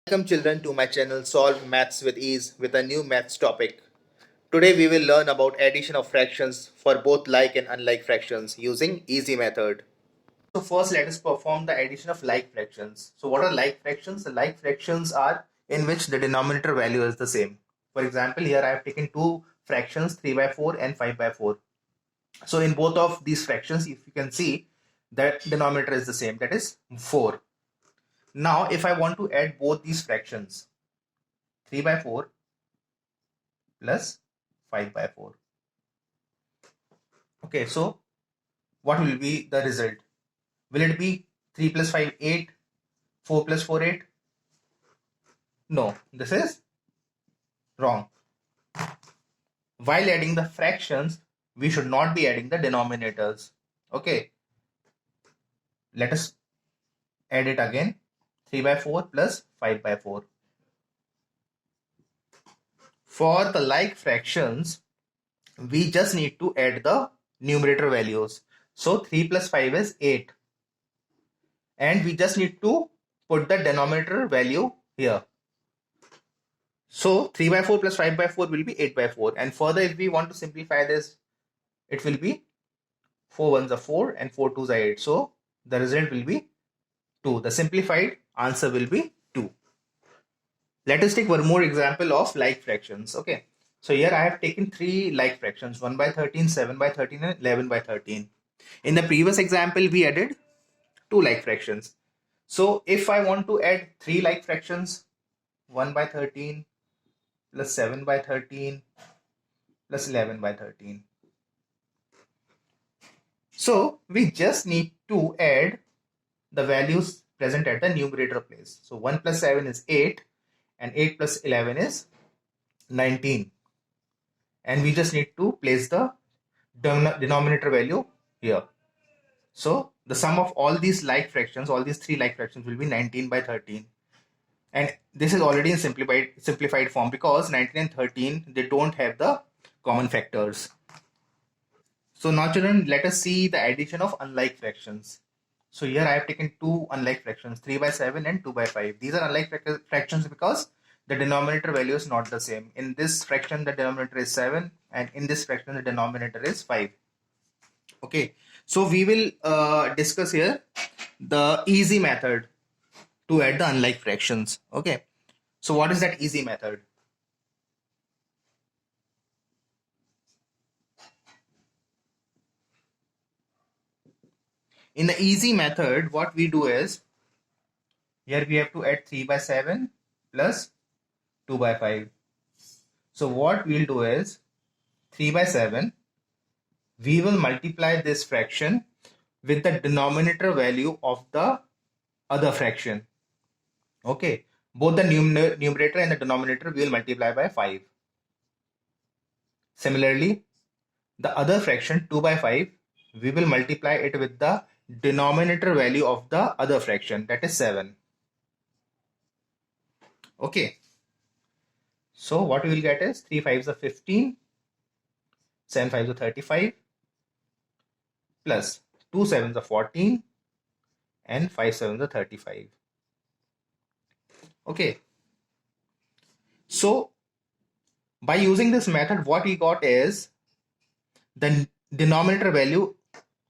Welcome children to my channel Solve Maths with Ease with a new maths topic. Today we will learn about addition of fractions for both like and unlike fractions using easy method. So first let us perform the addition of like fractions. So what are like fractions? The like fractions are in which the denominator value is the same. For example, here I have taken two fractions 3 by 4 and 5 by 4. So in both of these fractions, if you can see, the denominator is the same, that is 4. Now if I want to add both these fractions, 3 by 4 plus 5 by 4. Okay, so what will be the result? Will it be 3 plus 5, 8, 4 plus 4, 8? No, this is wrong. While adding the fractions, we should not be adding the denominators. Okay, let us add it again. 3 by 4 plus 5 by 4. For the like fractions, we just need to add the numerator values. So 3 plus 5 is 8. And we just need to put the denominator value here. So 3 by 4 plus 5 by 4 will be 8 by 4. And further, if we want to simplify this, it will be 4 ones are 4 and 4 twos are 8. So the result will be 2. The simplified answer will be 2. Let us take one more example of like fractions. Okay. So here I have taken three like fractions, 1 by 13, 7 by 13 and 11 by 13. In the previous example, we added two like fractions. So if I want to add three like fractions, 1 by 13 plus 7 by 13 plus 11 by 13. So we just need to add the values present at the numerator place. So 1 plus 7 is 8 and 8 plus 11 is 19. And we just need to place the denominator value here. So the sum of all these like fractions, all these three like fractions will be 19 by 13. And this is already in simplified form because 19 and 13, they don't have the common factors. So now children, let us see the addition of unlike fractions. So here I have taken two unlike fractions, 3 by 7 and 2 by 5. These are unlike fractions because the denominator value is not the same. In this fraction, the denominator is 7 and in this fraction, the denominator is 5. Okay, so we will discuss here the easy method to add the unlike fractions. Okay, so what is that easy method? In the easy method, what we do is, here we have to add 3 by 7 plus 2 by 5. So what we'll do is 3 by 7, we will multiply this fraction with the denominator value of the other fraction. Okay, both the numerator and the denominator we will multiply by 5. Similarly, the other fraction 2 by 5, we will multiply it with the denominator value of the other fraction, that is 7. Okay, so what we will get is 3 5s are 15, 7 5s are 35, plus 2 7s are 14, and 5 7s are 35. Okay, so by using this method, what we got is the denominator value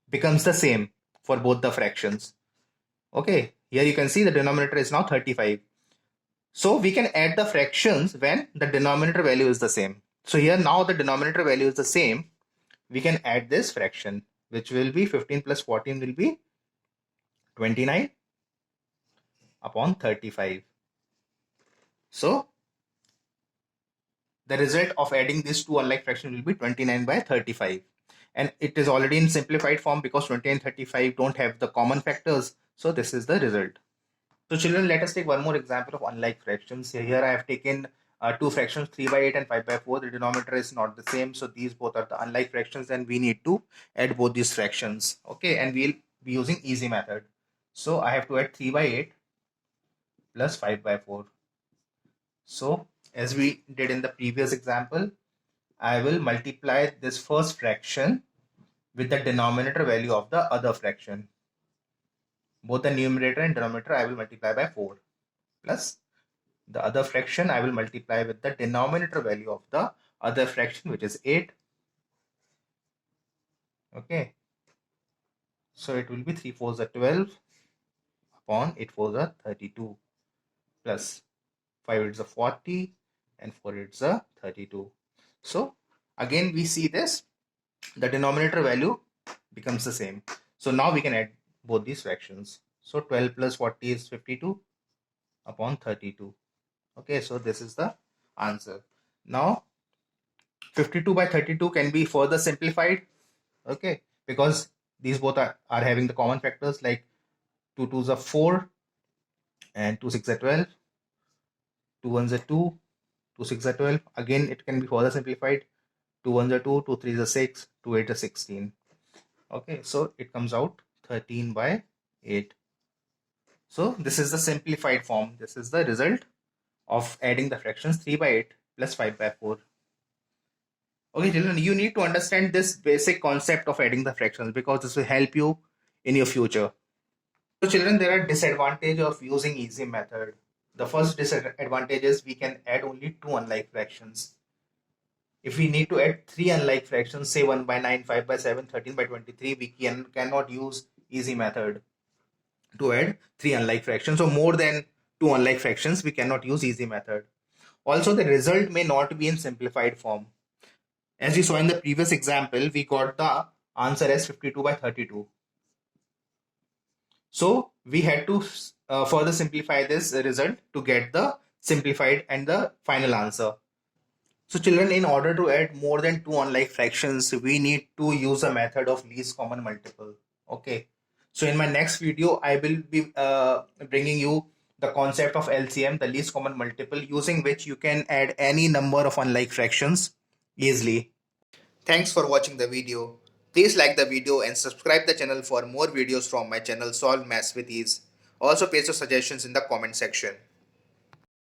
becomes the same for both the fractions. Okay, here you can see the denominator is now 35. So we can add the fractions when the denominator value is the same. So here now the denominator value is the same. We can add this fraction, which will be 15 plus 14 will be 29 upon 35. So the result of adding these two unlike fractions will be 29 by 35. And it is already in simplified form because 20 and 35 don't have the common factors. So this is the result. So children, let us take one more example of unlike fractions. Here I have taken two fractions, 3 by 8 and 5 by 4. The denominator is not the same. So these both are the unlike fractions and we need to add both these fractions. Okay, and we'll be using easy method. So I have to add 3 by 8 plus 5 by 4. So as we did in the previous example, I will multiply this first fraction with the denominator value of the other fraction. Both the numerator and denominator I will multiply by 4 plus the other fraction I will multiply with the denominator value of the other fraction, which is 8. Okay, so it will be 3 4s are 12 upon 8 4s are 32 plus 5 8s are 40 and 4 8s are 32. So again we see this, the denominator value becomes the same. So now we can add both these fractions. So 12 plus 40 is 52 upon 32. Okay, so this is the answer. Now 52 by 32 can be further simplified. Okay, because these both are having the common factors, like 2 2s are 4 and 2 6 are 12, 2 1s are 2, 2 6 are 12. Again, it can be further simplified. 2 1s are 2, 2 3s are 6, 2 8 are 16. Okay, so it comes out 13 by 8. So this is the simplified form. This is the result of adding the fractions 3 by 8 plus 5 by 4. Okay, children, you need to understand this basic concept of adding the fractions because this will help you in your future. So children, there are disadvantages of using easy method. The first disadvantage is we can add only two unlike fractions. If we need to add three unlike fractions, say 1 by 9, 5 by 7, 13 by 23, we cannot use easy method to add three unlike fractions. So more than two unlike fractions, we cannot use easy method. Also, the result may not be in simplified form. As you saw in the previous example, we got the answer as 52 by 32. So we had to further simplify this result to get the simplified and the final answer. So children, in order to add more than two unlike fractions, we need to use a method of least common multiple. Okay. So in my next video, I will be bringing you the concept of LCM, the least common multiple, using which you can add any number of unlike fractions easily. Thanks for watching the video. Please like the video and subscribe the channel for more videos from my channel Solve Maths with Ease. Also paste your suggestions in the comment section.